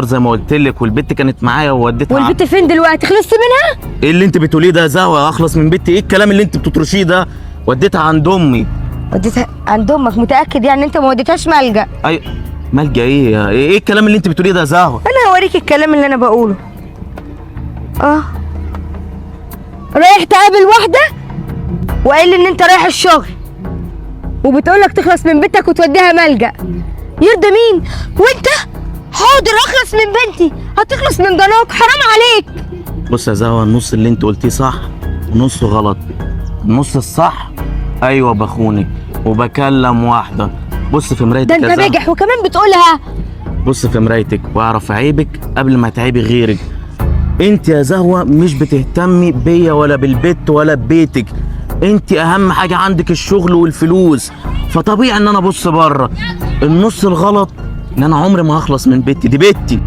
زي ما قلت لك، والبت كانت معايا ووديتها. والبت فين دلوقتي؟ خلصت منها؟ ايه اللي انت بتقوليه ده يا زهوه؟ اخلص من بنتي؟ ايه الكلام اللي انت بتطرشيه ده؟ وديتها عند امي. وديتها عند امك؟ متاكد يعني انت ما وديتهاش ملجأ؟ اي ملجأ ايه الكلام اللي انت بتقوليه ده يا زهوه؟ انا هوريك الكلام اللي انا بقوله. رايح تقابل واحده وقال لي ان انت رايح الشغل، وبتقولك تخلص من بنتك وتوديها ملجأ. يرضى مين؟ وانت حاضر اخلص من بنتي، هتخلص من ضناك؟ حرام عليك. بص يا زهوه، النص اللي انت قلتيه صح ونصه غلط. النص الصح ايوه بخونك وبكلم واحده. بص في مرايتك ده يا انت زهوة. باجح وكمان بتقولها. بص في مرايتك واعرف عيبك قبل ما تعيبي غيرك. انت يا زهوه مش بتهتمي بيا ولا بالبيت ولا ببيتك. انت اهم حاجه عندك الشغل والفلوس، فطبيعي ان انا ابص بره. النص الغلط ان انا عمري ما هخلص من بيتي، دي بيتي.